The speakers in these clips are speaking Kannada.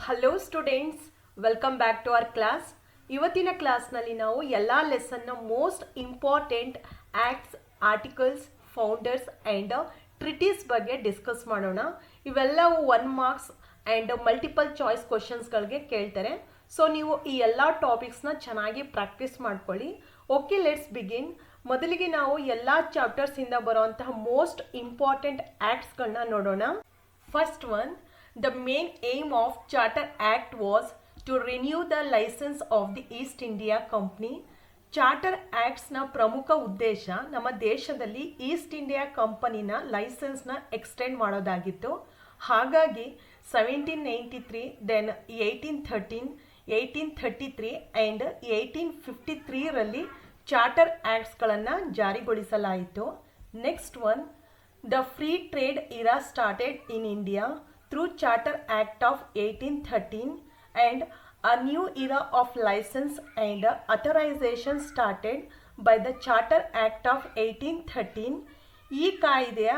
Hello students, welcome back to our class. ಇವತ್ತಿನ ಕ್ಲಾಸ್ನಲ್ಲಿ ನಾವು ಎಲ್ಲ ಲೆಸನ್ನ most important acts, articles, founders and treaties ಬಗ್ಗೆ ಡಿಸ್ಕಸ್ ಮಾಡೋಣ. ಇವೆಲ್ಲವೂ 1 ಮಾರ್ಕ್ಸ್ ಆ್ಯಂಡ್ ಮಲ್ಟಿಪಲ್ ಚಾಯ್ಸ್ ಕ್ವಶನ್ಸ್ಗಳಿಗೆ ಕೇಳ್ತಾರೆ. ಸೊ ನೀವು ಈ ಎಲ್ಲ ಟಾಪಿಕ್ಸ್ನ ಚೆನ್ನಾಗಿ ಪ್ರಾಕ್ಟೀಸ್ ಮಾಡ್ಕೊಳ್ಳಿ. Okay, let's begin. ಮೊದಲಿಗೆ ನಾವು ಎಲ್ಲ ಚಾಪ್ಟರ್ಸಿಂದ ಬರುವಂತಹ ಮೋಸ್ಟ್ ಇಂಪಾರ್ಟೆಂಟ್ ಆ್ಯಕ್ಟ್ಸ್ಗಳನ್ನ ನೋಡೋಣ. First one, the main aim of Charter Act was to renew the license of the East India Company. Charter ಆ್ಯಕ್ಟ್ಸ್ನ ಪ್ರಮುಖ ಉದ್ದೇಶ ನಮ್ಮ ದೇಶದಲ್ಲಿ ಈಸ್ಟ್ ಇಂಡಿಯಾ ಕಂಪನಿನ ಲೈಸೆನ್ಸ್ನ ಎಕ್ಸ್ಟೆಂಡ್ ಮಾಡೋದಾಗಿತ್ತು. ಹಾಗಾಗಿ 1793, ದೆನ್ 1813, 1833 ಆ್ಯಂಡ್ 1853ರಲ್ಲಿ ಚಾರ್ಟರ್ ಆ್ಯಕ್ಟ್ಸ್ಗಳನ್ನು ಜಾರಿಗೊಳಿಸಲಾಯಿತು. Next one, the free trade era started in India through Charter Act of 1813 and a new era of license and authorization started by the Charter Act of 1813. ಈ ಕಾಯ್ದೆಯ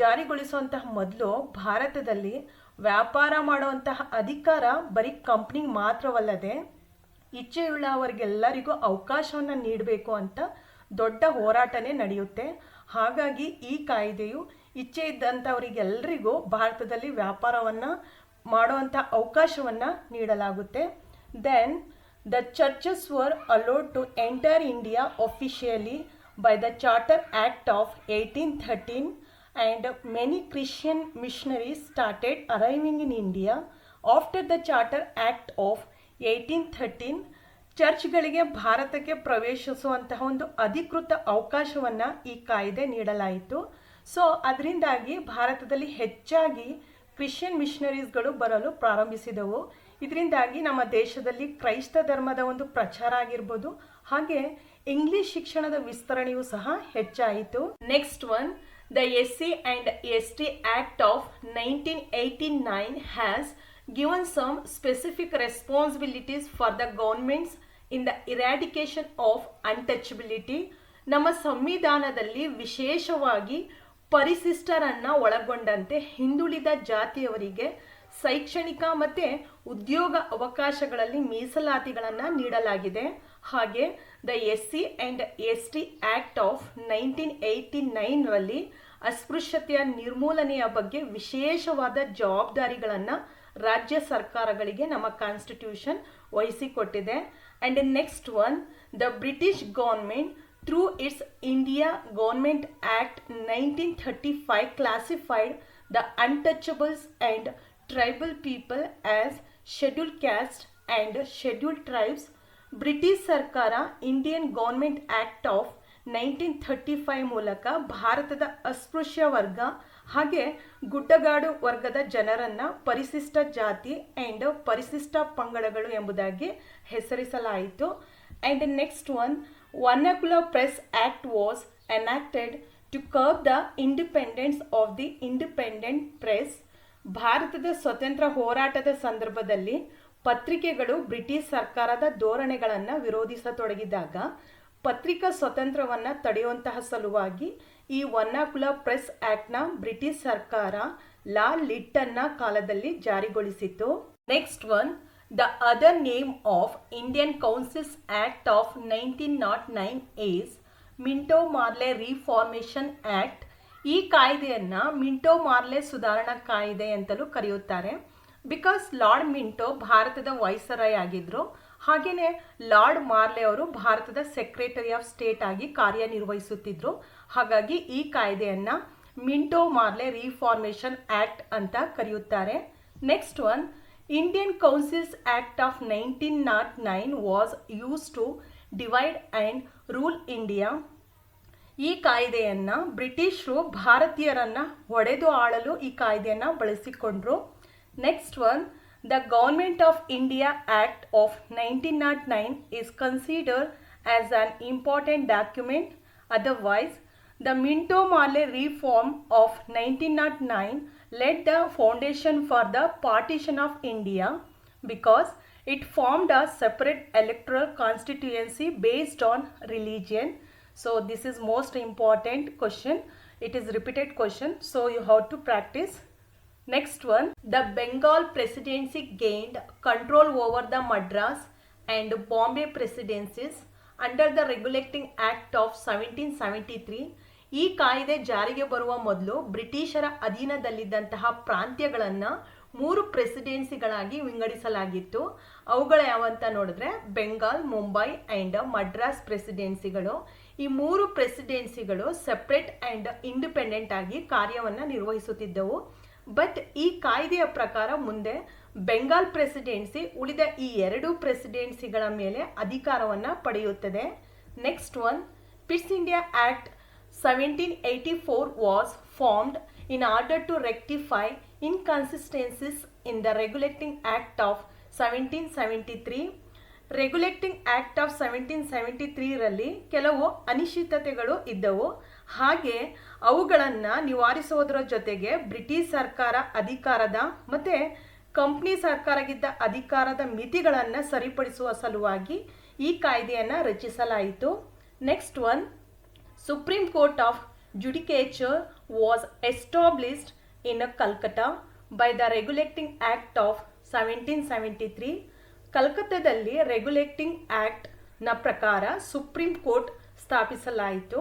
ಜಾರಿಗೊಳಿಸುವಂತಹ ಮೊದಲು ಭಾರತದಲ್ಲಿ ವ್ಯಾಪಾರ ಮಾಡುವಂತಹ ಅಧಿಕಾರ ಬರೀ ಕಂಪ್ನಿಗೆ ಮಾತ್ರವಲ್ಲದೆ ಇಚ್ಛೆಯುಳ್ಳವರಿಗೆಲ್ಲರಿಗೂ ಅವಕಾಶವನ್ನು ನೀಡಬೇಕು ಅಂತ ದೊಡ್ಡ ಹೋರಾಟನೇ ನಡೆಯುತ್ತೆ. ಹಾಗಾಗಿ ಈ ಕಾಯ್ದೆಯು ಇಚ್ಛೆ ಇದ್ದಂಥವರಿಗೆಲ್ಲರಿಗೂ ಭಾರತದಲ್ಲಿ ವ್ಯಾಪಾರವನ್ನು ಮಾಡುವಂಥ ಅವಕಾಶವನ್ನು ನೀಡಲಾಗುತ್ತೆ. Then the churches were allowed to enter India officially by the charter act of 1813 and many Christian missionaries started arriving in India after the charter act of 1813. ಚರ್ಚ್ಗಳಿಗೆ ಭಾರತಕ್ಕೆ ಪ್ರವೇಶಿಸುವಂತಹ ಒಂದು ಅಧಿಕೃತ ಅವಕಾಶವನ್ನು ಈ ಕಾಯ್ದೆ ನೀಡಲಾಯಿತು. ಸೊ ಅದರಿಂದಾಗಿ ಭಾರತದಲ್ಲಿ ಹೆಚ್ಚಾಗಿ ಕ್ರಿಶ್ಚಿಯನ್ ಮಿಷನರೀಸ್ಗಳು ಬರಲು ಪ್ರಾರಂಭಿಸಿದವು. ಇದರಿಂದಾಗಿ ನಮ್ಮ ದೇಶದಲ್ಲಿ ಕ್ರೈಸ್ತ ಧರ್ಮದ ಒಂದು ಪ್ರಚಾರ ಆಗಿರ್ಬೋದು, ಹಾಗೆ ಇಂಗ್ಲಿಷ್ ಶಿಕ್ಷಣದ ವಿಸ್ತರಣೆಯೂ ಸಹ ಹೆಚ್ಚಾಯಿತು. Next one, the SC and ST Act of 1989 has given some specific responsibilities for the governments in the eradication of untouchability. ನಮ್ಮ ಸಂವಿಧಾನದಲ್ಲಿ ವಿಶೇಷವಾಗಿ ಪರಿಶಿಷ್ಟರನ್ನು ಒಳಗೊಂಡಂತೆ ಹಿಂದುಳಿದ ಜಾತಿಯವರಿಗೆ ಶೈಕ್ಷಣಿಕ ಮತ್ತು ಉದ್ಯೋಗ ಅವಕಾಶಗಳಲ್ಲಿ ಮೀಸಲಾತಿಗಳನ್ನು ನೀಡಲಾಗಿದೆ. ಹಾಗೆ the SC and ST Act of 1989ರಲ್ಲಿ ಅಸ್ಪೃಶ್ಯತೆಯ ನಿರ್ಮೂಲನೆಯ ಬಗ್ಗೆ ವಿಶೇಷವಾದ ಜವಾಬ್ದಾರಿಗಳನ್ನು ರಾಜ್ಯ ಸರ್ಕಾರಗಳಿಗೆ ನಮ್ಮ ಕಾನ್ಸ್ಟಿಟ್ಯೂಷನ್ ವಹಿಸಿಕೊಟ್ಟಿದೆ. And next one, the British government through its India Government Act 1935 classified the untouchables and tribal people as scheduled caste and scheduled tribes. British ಸರ್ಕಾರ ಇಂಡಿಯನ್ ಗೌರ್ಮೆಂಟ್ ಆ್ಯಕ್ಟ್ ಆಫ್ 1935 ಮೂಲಕ ಭಾರತದ ಅಸ್ಪೃಶ್ಯ ವರ್ಗ ಹಾಗೆ ಗುಡ್ಡಗಾಡು ವರ್ಗದ ಜನರನ್ನು ಪರಿಶಿಷ್ಟ ಜಾತಿ ಆ್ಯಂಡ್ ಪರಿಶಿಷ್ಟ ಪಂಗಡಗಳು ಎಂಬುದಾಗಿ ಹೆಸರಿಸಲಾಯಿತು. And next one, Vernacular Press Act was enacted to curb the independence of the independent press. ಭಾರತದ ಸ್ವತಂತ್ರ ಹೋರಾಟದ ಸಂದರ್ಭದಲ್ಲಿ ಪತ್ರಿಕೆಗಳು ಬ್ರಿಟಿಷ್ ಸರ್ಕಾರದ ಧೋರಣೆಗಳನ್ನು ವಿರೋಧಿಸತೊಡಗಿದಾಗ ಪತ್ರಿಕಾ ಸ್ವಾತಂತ್ರ್ಯವನ್ನು ತಡೆಯುವಂತಹ ಸಲುವಾಗಿ ಈ ವರ್ನಾಕ್ಯುಲರ್ ಪ್ರೆಸ್ ಆ್ಯಕ್ಟ್ನ ಬ್ರಿಟಿಷ್ ಸರ್ಕಾರ ಲಾ ಲಿಟ್ಟನ್ನ ಕಾಲದಲ್ಲಿ ಜಾರಿಗೊಳಿಸಿತು. Next one, the other name of Indian Councils Act of 1909 is Minto Morley reformation act. ಈ ಕಾಯ್ದೆಯನ್ನು ಮಿಂಟೋ ಮಾರ್ಲೆ ಸುಧಾರಣಾ ಕಾಯ್ದೆ ಅಂತಲೂ ಕರೆಯುತ್ತಾರೆ. ಬಿಕಾಸ್ ಲಾರ್ಡ್ ಮಿಂಟೋ ಭಾರತದ ವೈಸರಾಯ್ ಆಗಿದ್ದರು, ಹಾಗೆಯೇ ಲಾರ್ಡ್ ಮಾರ್ಲೆ ಅವರು ಭಾರತದ ಸೆಕ್ರೆಟರಿ ಆಫ್ ಸ್ಟೇಟ್ ಆಗಿ ಕಾರ್ಯನಿರ್ವಹಿಸುತ್ತಿದ್ದರು. ಹಾಗಾಗಿ ಈ ಕಾಯ್ದೆಯನ್ನು ಮಿಂಟೋ ಮಾರ್ಲೆ ರಿಫಾರ್ಮೇಷನ್ ಆ್ಯಕ್ಟ್ ಅಂತ ಕರೆಯುತ್ತಾರೆ. Next one, Indian Councils Act of 1909 was used to divide and rule India. ಈ ಕಾಯ್ದೆಯನ್ನು ಬ್ರಿಟಿಷರು ಭಾರತೀಯರನ್ನು ಹೊಡೆದು ಆಳಲು ಈ ಕಾಯ್ದೆಯನ್ನು ಬಳಸಿಕೊಂಡ್ರು. Next one, the government of India act of 1909 is considered as an important document. Otherwise, the Minto Marley reform of 1909 laid the foundation for the partition of India because it formed a separate electoral constituency based on religion. So this is most important question. It is repeated question, so you have to practice. Next one, the Bengal presidency gained control over the Madras and Bombay presidencies under the Regulating Act of 1773. ಈ ಕಾಯ್ದೆ ಜಾರಿಗೆ ಬರುವ ಮೊದಲು ಬ್ರಿಟಿಷರ ಅಧೀನದಲ್ಲಿದ್ದಂತಹ ಪ್ರಾಂತ್ಯಗಳನ್ನು 3 ಪ್ರೆಸಿಡೆನ್ಸಿಗಳಾಗಿ ವಿಂಗಡಿಸಲಾಗಿತ್ತು. ಅವುಗಳ ಯಾವಂತ ನೋಡಿದ್ರೆ ಬೆಂಗಾಲ್, ಮುಂಬೈ ಆ್ಯಂಡ್ ಮಡ್ರಾಸ್ ಪ್ರೆಸಿಡೆನ್ಸಿಗಳು. ಈ 3 ಪ್ರೆಸಿಡೆನ್ಸಿಗಳು ಸೆಪ್ರೇಟ್ ಆ್ಯಂಡ್ ಇಂಡಿಪೆಂಡೆಂಟ್ ಆಗಿ ಕಾರ್ಯವನ್ನು ನಿರ್ವಹಿಸುತ್ತಿದ್ದವು. ಬಟ್ ಈ ಕಾಯ್ದೆಯ ಪ್ರಕಾರ ಮುಂದೆ ಬೆಂಗಾಲ್ ಪ್ರೆಸಿಡೆನ್ಸಿ ಉಳಿದ ಈ 2 ಪ್ರೆಸಿಡೆನ್ಸಿಗಳ ಮೇಲೆ ಅಧಿಕಾರವನ್ನು ಪಡೆಯುತ್ತದೆ. Next one, pits India act 1784 was formed in order to rectify inconsistencies in the Regulating Act of 1773. Regulating act of 1773 ರಲ್ಲಿ ಕೆಲವು ಅನಿಶ್ಚಿತತೆಗಳು ಇದ್ದವು. ಹಾಗೆ ಅವುಗಳನ್ನು ನಿವಾರಿಸುವುದರ ಜೊತೆಗೆ ಬ್ರಿಟಿಷ್ ಸರ್ಕಾರ ಅಧಿಕಾರದ ಮತ್ತು ಕಂಪ್ನಿ ಸರ್ಕಾರಕ್ಕಿದ್ದ ಅಧಿಕಾರದ ಮಿತಿಗಳನ್ನು ಸರಿಪಡಿಸುವ ಸಲುವಾಗಿ ಈ ಕಾಯ್ದೆಯನ್ನು ರಚಿಸಲಾಯಿತು. Next one, supreme court of judicature was established in Calcutta by the regulating act of 1773. ಕಲ್ಕತ್ತಾದಲ್ಲಿ ರೆಗ್ಯುಲೇಟಿಂಗ್ ಆ್ಯಕ್ಟ್ನ ಪ್ರಕಾರ ಸುಪ್ರೀಂ ಕೋರ್ಟ್ ಸ್ಥಾಪಿಸಲಾಯಿತು.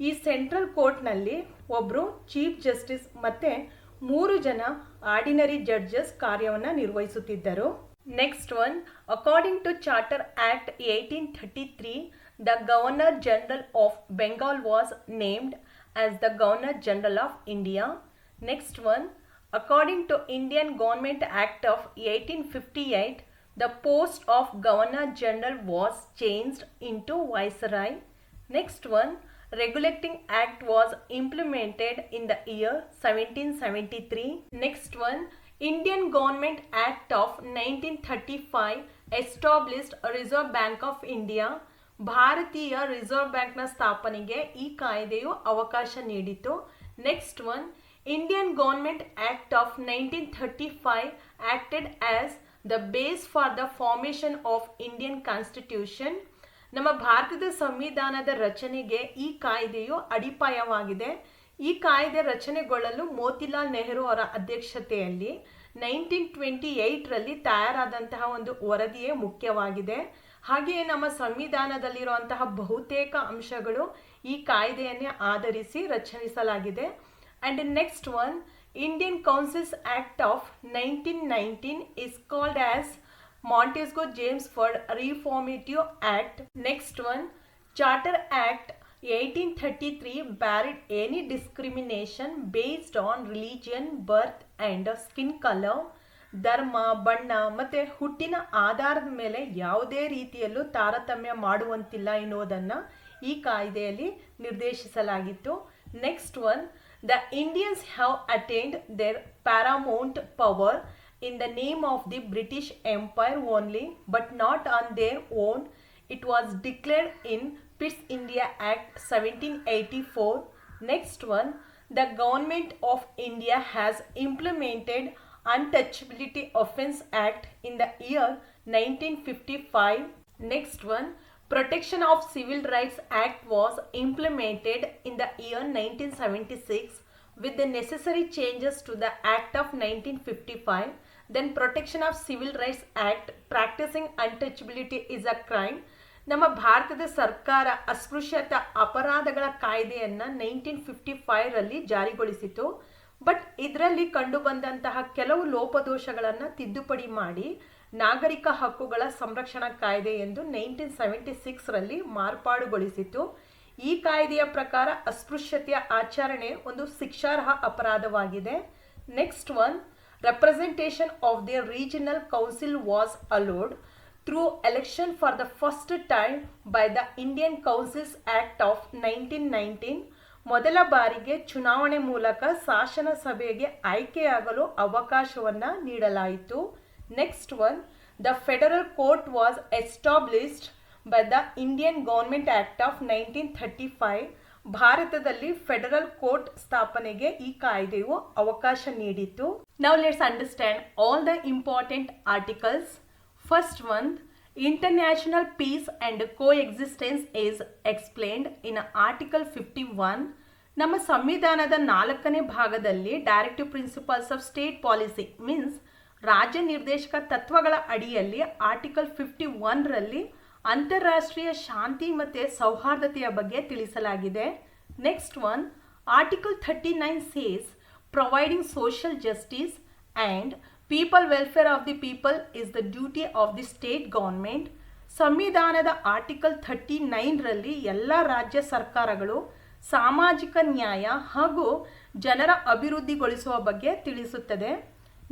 ಈ ಸೆಂಟ್ರಲ್ ಕೋರ್ಟ್ನಲ್ಲಿ ಒಬ್ಬರು ಚೀಫ್ ಜಸ್ಟಿಸ್ ಮತ್ತು 3 ಜನ ಆರ್ಡಿನರಿ ಜಡ್ಜಸ್ ಕಾರ್ಯವನ್ನು ನಿರ್ವಹಿಸುತ್ತಿದ್ದರು. Next one, according to charter act 1833, the governor general of Bengal was named as the governor general of India. Next one, according to Indian government act of 1858, the post of Governor General was changed into Viceroy. Next one, Regulating Act was implemented in the year 1773. Next one, Indian Government Act of 1935 established Reserve Bank of India. ಭಾರತೀಯ ರಿಸರ್ವ್ ಬ್ಯಾಂಕ್ನ ಸ್ಥಾಪನೆಗೆ ಈ ಕಾಯ್ದೆಯು ಅವಕಾಶ ನೀಡಿತು. Next one, Indian government act of 1935 acted as the base for the formation of Indian Constitution. ನಮ್ಮ ಭಾರತದ ಸಂವಿಧಾನದ ರಚನೆಗೆ ಈ ಕಾಯ್ದೆಯು ಅಡಿಪಾಯವಾಗಿದೆ. ಈ ಕಾಯ್ದೆ ರಚನೆಗೊಳ್ಳಲು ಮೋತಿಲಾಲ್ ನೆಹರು ಅವರ ಅಧ್ಯಕ್ಷತೆಯಲ್ಲಿ 1928ರಲ್ಲಿ ತಯಾರಾದಂತಹ ಒಂದು ವರದಿಯೇ ಮುಖ್ಯವಾಗಿದೆ. ಹಾಗೆಯೇ ನಮ್ಮ ಸಂವಿಧಾನದಲ್ಲಿರುವಂತಹ ಬಹುತೇಕ ಅಂಶಗಳು ಈ ಕಾಯ್ದೆಯನ್ನೇ ಆಧರಿಸಿ ರಚಿಸಲಾಗಿದೆ. And next one, Indian Councils Act of 1919 is called as Montesquieu-Jamesford Reformative Act. Next one, Charter Act 1833 barred any discrimination based on religion, birth and skin color. ಧರ್ಮ, ಬಣ್ಣ ಮತ್ತು ಹುಟ್ಟಿನ ಆಧಾರದ ಮೇಲೆ ಯಾವುದೇ ರೀತಿಯಲ್ಲೂ ತಾರತಮ್ಯ ಮಾಡುವಂತಿಲ್ಲ ಎನ್ನುವುದನ್ನು ಈ ಕಾಯ್ದೆಯಲ್ಲಿ ನಿರ್ದೇಶಿಸಲಾಗಿತ್ತು. Next one, the Indians have attained their paramount power in the name of the British Empire only, but not on their own. It was declared in Pitt's India Act 1784. Next one, the Government of India has implemented Untouchability Offence Act in the year 1955. Next one, Protection of Civil Rights Act was implemented in the year 1976 with the necessary changes to the Act of 1955. Then Protection of Civil Rights Act, practicing untouchability is a crime. ನಮ್ಮ ಭಾರತದ ಸರ್ಕಾರ ಅಸ್ಪೃಶ್ಯತಾ ಅಪರಾಧಗಳ ಕಾಯ್ದೆಯನ್ನು 1955ರಲ್ಲಿ ಜಾರಿಗೊಳಿಸಿತು. ಬಟ್ ಇದರಲ್ಲಿ ಕಂಡುಬಂದಂತಹ ಕೆಲವು ಲೋಪದೋಷಗಳನ್ನು ತಿದ್ದುಪಡಿ ಮಾಡಿ ನಾಗರಿಕ ಹಕ್ಕುಗಳ ಸಂರಕ್ಷಣಾ ಕಾಯ್ದೆ ಎಂದು 1976ರಲ್ಲಿ ಮಾರ್ಪಾಡುಗೊಳಿಸಿತು. ಈ ಕಾಯ್ದೆಯ ಪ್ರಕಾರ ಅಸ್ಪೃಶ್ಯತೆಯ ಆಚರಣೆ ಒಂದು ಶಿಕ್ಷಾರ್ಹ ಅಪರಾಧವಾಗಿದೆ. Next one, representation of the regional council was allowed through election for the first time by the Indian councils act of 1919. ಮೊದಲ ಬಾರಿಗೆ ಚುನಾವಣೆ ಮೂಲಕ ಶಾಸನ ಸಭೆಗೆ ಆಯ್ಕೆಯಾಗಲು ಅವಕಾಶವನ್ನು ನೀಡಲಾಯಿತು. Next one, the federal court was established by the Indian government act of 1935. ಭಾರತದಲ್ಲಿ ಫೆಡರಲ್ ಕೋರ್ಟ್ ಸ್ಥಾಪನೆಗೆ ಈ ಕಾಯ್ದೆಯು ಅವಕಾಶ ನೀಡಿತು. Now let's understand all the important articles. First one, international peace and coexistence is explained in Article 51. ನಮ್ಮ ಸಂವಿಧಾನದ 4ನೇ ಭಾಗದಲ್ಲಿ directive principles of state policy means ರಾಜ್ಯ ನಿರ್ದೇಶಕ ತತ್ವಗಳ ಅಡಿಯಲ್ಲಿ ಆರ್ಟಿಕಲ್ 51ರಲ್ಲಿ ಅಂತಾರಾಷ್ಟ್ರೀಯ ಶಾಂತಿ ಮತ್ತು ಸೌಹಾರ್ದತೆಯ ಬಗ್ಗೆ ತಿಳಿಸಲಾಗಿದೆ. Next one, article 39 says providing social justice and people welfare of the people is the duty of the state government. ಸಂವಿಧಾನದ ಆರ್ಟಿಕಲ್ 39ರಲ್ಲಿ ಎಲ್ಲ ರಾಜ್ಯ ಸರ್ಕಾರಗಳು ಸಾಮಾಜಿಕ ನ್ಯಾಯ ಹಾಗೂ ಜನರ ಅಭಿವೃದ್ಧಿಗೊಳಿಸುವ ಬಗ್ಗೆ ತಿಳಿಸುತ್ತದೆ.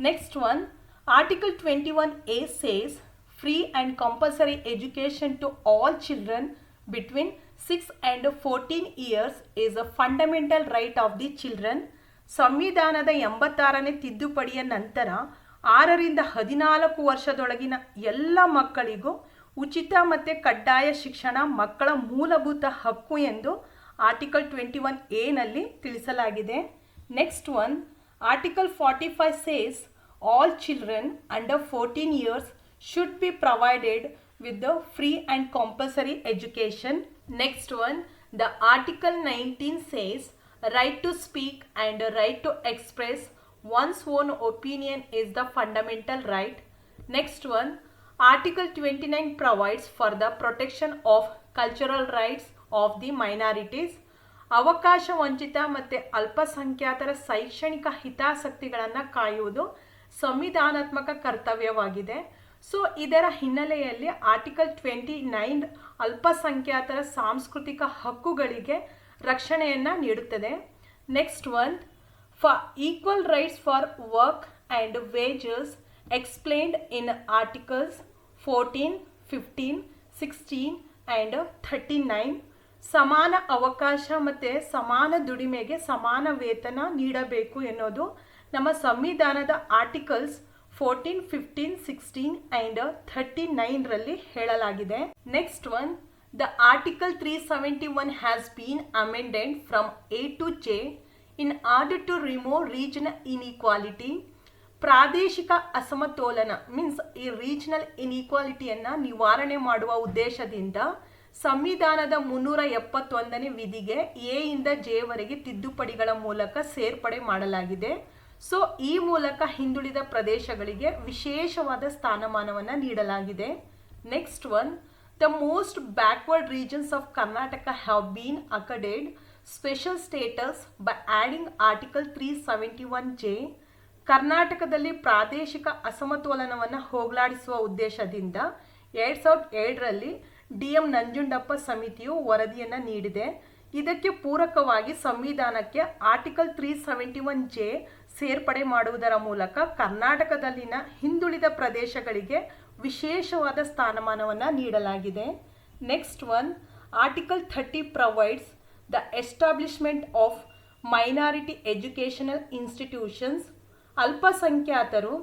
Next one, article 21A says free and compulsory education to all children between 6 and 14 years is a fundamental right of the children. ಸಂವಿಧಾನದ 86ನೇ ತಿದ್ದುಪಡಿಯ ನಂತರ 6 ರಿಂದ 14 ವರ್ಷದೊಳಗಿನ ಎಲ್ಲ ಮಕ್ಕಳಿಗೂ ಉಚಿತ ಮತ್ತು ಕಡ್ಡಾಯ ಶಿಕ್ಷಣ ಮಕ್ಕಳ ಮೂಲಭೂತ ಹಕ್ಕು ಎಂದು ಆರ್ಟಿಕಲ್ 21A ತಿಳಿಸಲಾಗಿದೆ. Next one, article 45 says all children under 14 years should be provided with the free and compulsory education. Next one, the article 19 says right to speak and right to express one's own opinion is the fundamental right. Next one, article 29 provides for the protection of cultural rights of the minorities. ಅವಕಾಶ ವಂಚಿತ ಮತ್ತು ಅಲ್ಪಸಂಖ್ಯಾತರ ಶೈಕ್ಷಣಿಕ ಹಿತಾಸಕ್ತಿಗಳನ್ನು ಕಾಯುವುದು ಸಂವಿಧಾನಾತ್ಮಕ ಕರ್ತವ್ಯವಾಗಿದೆ. ಸೊ ಇದರ ಹಿನ್ನೆಲೆಯಲ್ಲಿ ಆರ್ಟಿಕಲ್ 29 ಅಲ್ಪಸಂಖ್ಯಾತರ ಸಾಂಸ್ಕೃತಿಕ ಹಕ್ಕುಗಳಿಗೆ ರಕ್ಷಣೆಯನ್ನು ನೀಡುತ್ತದೆ. Next one, for equal rights for work and wages explained in articles 14, 15, 16 and 39. ಸಮಾನ ಅವಕಾಶ ಮತ್ತು ಸಮಾನ ದುಡಿಮೆಗೆ ಸಮಾನ ವೇತನ ನೀಡಬೇಕು ಎನ್ನುವುದು ನಮ್ಮ ಸಂವಿಧಾನದ ಆರ್ಟಿಕಲ್ಸ್ 14, 15, 16 ಆ್ಯಂಡ್ 39ರಲ್ಲಿ ಹೇಳಲಾಗಿದೆ. Next one, the article 371 has been amended from A to J in order to remove regional inequality. ಪ್ರಾದೇಶಿಕ ಅಸಮತೋಲನ ಮೀನ್ಸ್ ಈ ರೀಜನಲ್ ಇನ್ಇಕ್ವಾಲಿಟಿಯನ್ನು ನಿವಾರಣೆ ಮಾಡುವ ಉದ್ದೇಶದಿಂದ ಸಂವಿಧಾನದ 371ನೇ ವಿಧಿಗೆ A ಇಂದ J ವರೆಗೆ ತಿದ್ದುಪಡಿಗಳ ಮೂಲಕ ಸೇರ್ಪಡೆ ಮಾಡಲಾಗಿದೆ. ಸೊ ಈ ಮೂಲಕ ಹಿಂದುಳಿದ ಪ್ರದೇಶಗಳಿಗೆ ವಿಶೇಷವಾದ ಸ್ಥಾನಮಾನವನ್ನು ನೀಡಲಾಗಿದೆ. Next one, the most backward regions of Karnataka have been accorded special status by adding article 371J. ಕರ್ನಾಟಕದಲ್ಲಿ ಪ್ರಾದೇಶಿಕ ಅಸಮತೋಲನವನ್ನು ಹೋಗಲಾಡಿಸುವ ಉದ್ದೇಶದಿಂದ 2007ರಲ್ಲಿ DM ನಂಜುಂಡಪ್ಪ ಸಮಿತಿಯು ವರದಿಯನ್ನು ನೀಡಿದೆ. ಇದಕ್ಕೆ ಪೂರಕವಾಗಿ ಸಂವಿಧಾನಕ್ಕೆ ಆರ್ಟಿಕಲ್ 371J ಸೇರ್ಪಡೆ ಮಾಡುವುದರ ಮೂಲಕ ಕರ್ನಾಟಕದಲ್ಲಿನ ಹಿಂದುಳಿದ ಪ್ರದೇಶಗಳಿಗೆ ವಿಶೇಷವಾದ ಸ್ಥಾನಮಾನವನ್ನು ನೀಡಲಾಗಿದೆ. Next one, article 30 provides the establishment of minority educational institutions. ಅಲ್ಪಸಂಖ್ಯಾತರು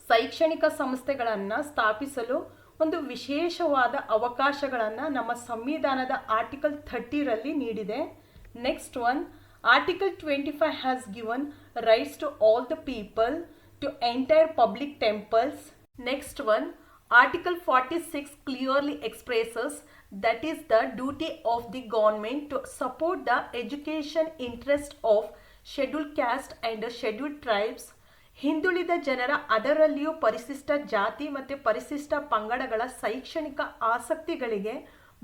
ಶೈಕ್ಷಣಿಕ ಸಂಸ್ಥೆಗಳನ್ನು ಸ್ಥಾಪಿಸಲು ಒಂದು ವಿಶೇಷವಾದ ಅವಕಾಶಗಳನ್ನು ನಮ್ಮ ಸಂವಿಧಾನದ ಆರ್ಟಿಕಲ್ 30ರಲ್ಲಿ ನೀಡಿದೆ. Next one, article 25 has given rights to all the people to enter public temples. Next one, article 46 clearly expresses that is the duty of the government to support the education interest of scheduled caste and scheduled tribes. ಹಿಂದುಳಿದ ಜನರ ಅದರಲ್ಲಿಯೂ ಪರಿಶಿಷ್ಟ ಜಾತಿ ಮತ್ತು ಪರಿಶಿಷ್ಟ ಪಂಗಡಗಳ ಶೈಕ್ಷಣಿಕ ಆಸಕ್ತಿಗಳಿಗೆ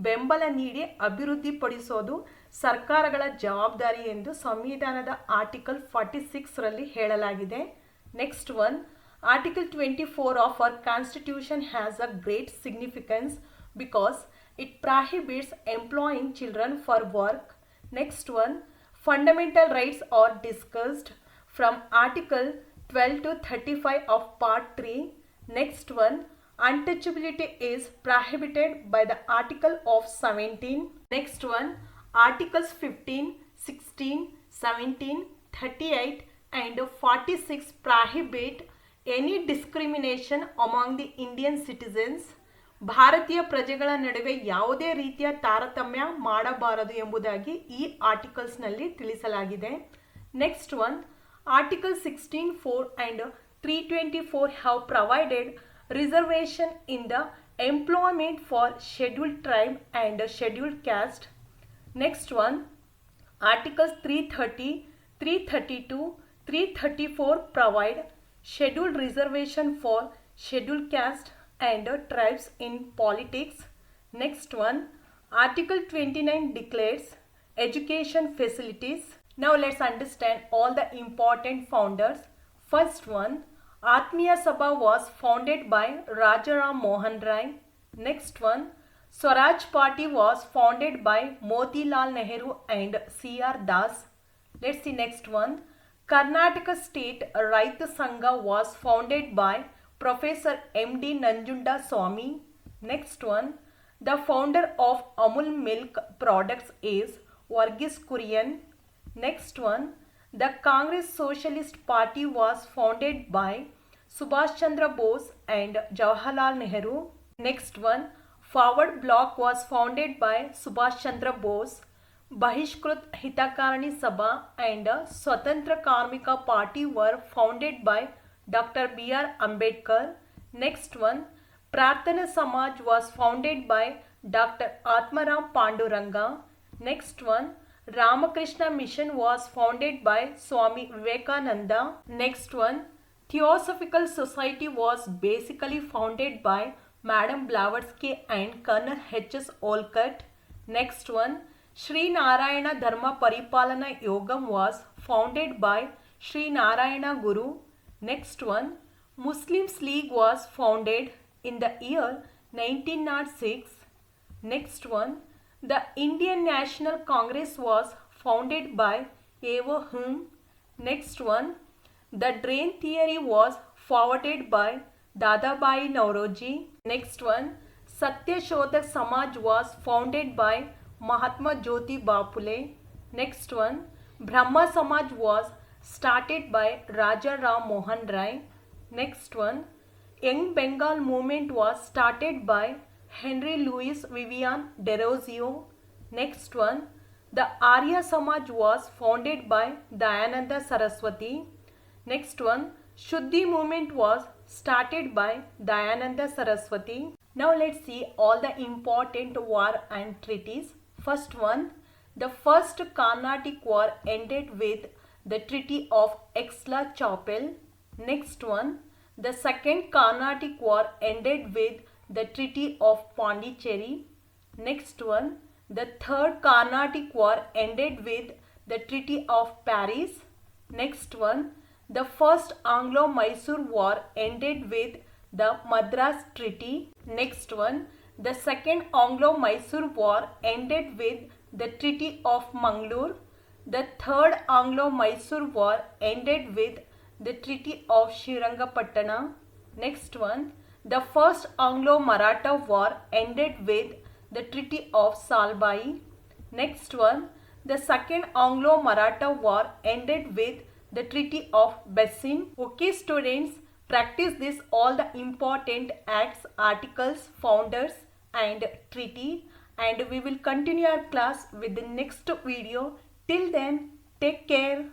ಬೆಂಬಲ ನೀಡಿ ಅಭಿವೃದ್ಧಿಪಡಿಸೋದು ಸರ್ಕಾರಗಳ ಜವಾಬ್ದಾರಿ ಎಂದು ಸಂವಿಧಾನದ ಆರ್ಟಿಕಲ್ 46ರಲ್ಲಿ ಹೇಳಲಾಗಿದೆ. Next one, article 24 of our constitution has a great significance because it prohibits employing children for work. Next one, fundamental rights are discussed from article 12 to 35 of part 3. Next one, untouchability is prohibited by the article of 17. Next one, articles 15, 16, 17, 38 and 46 prohibit any discrimination among the Indian citizens. ಭಾರತೀಯ ಪ್ರಜೆಗಳ ನಡುವೆ ಯಾವುದೇ ರೀತಿಯ ತಾರತಮ್ಯ ಮಾಡಬಾರದು ಎಂಬುದಾಗಿ ಈ ಆರ್ಟಿಕಲ್ಸ್ನಲ್ಲಿ ತಿಳಿಸಲಾಗಿದೆ. Next one, article 16(4) and 324 have provided reservation in the employment for scheduled tribe and scheduled caste. Next one, Articles 330, 332, 334 provide scheduled reservation for scheduled caste and tribes in politics. Next one, Article 29 declares education facilities. Now let's understand all the important founders. First one, Atmiya Sabha was founded by Rajaram Mohan Rai. Next one, Swaraj Party was founded by Motilal Nehru and C.R. Das. Let's see next one. Karnataka State Raita Sangha was founded by Professor M.D. Nanjunda Swamy. Next one. The founder of Amul Milk Products is Varghese Kurian. Next one. The Congress Socialist Party was founded by Subhash Chandra Bose and Jawaharlal Nehru. Next one. Forward Bloc was founded by Subhash Chandra Bose. Bahishkrut Hitakarani Sabha and Swatantra Karmika Party were founded by Dr. B.R. Ambedkar. Next one, Prarthana Samaj was founded by Dr. Atmaram Panduranga. Next one, Ramakrishna Mission was founded by Swami Vivekananda. Next one, Theosophical Society was basically founded by Madam Blavatsky and Colonel H.S. Olcott. Next one, Sri Narayana Dharma Paripalana Yogam was founded by Sri Narayana Guru. Next one, Muslims League was founded in the year 1906. Next one, the Indian National Congress was founded by A.O. Hume. Next one, the drain theory was forwarded by Dadabhai Naoroji. Next one, Satya Shodhak Samaj was founded by Mahatma Jyoti Bapule. Next one, Brahma Samaj was started by Raja Ram Mohan Rai. Next one, Young Bengal movement was started by Henry Louis Vivian Derozio. Next one, the Arya Samaj was founded by Dayananda Saraswati. Next one, Shuddhi movement was started by Dayananda Saraswati. Now let's see all the important war and treaties. First one, the first Carnatic War ended with the Treaty of Aix-la-Chapelle. Next one, the second Carnatic War ended with the Treaty of Pondicherry. Next one, the third Carnatic War ended with the Treaty of Paris. Next one, the first Anglo-Mysore War ended with the Madras Treaty. Next one, the second Anglo-Mysore War ended with the Treaty of Mangalore. The third Anglo-Mysore War ended with the Treaty of Srirangapatna. Next one, the first Anglo-Maratha War ended with the Treaty of Salbai. Next one, the second Anglo-Maratha War ended with the Treaty of Bessin. Okay students, practice this all the important acts, articles, founders and treaty, and we will continue our class with the next video. Till then, take care.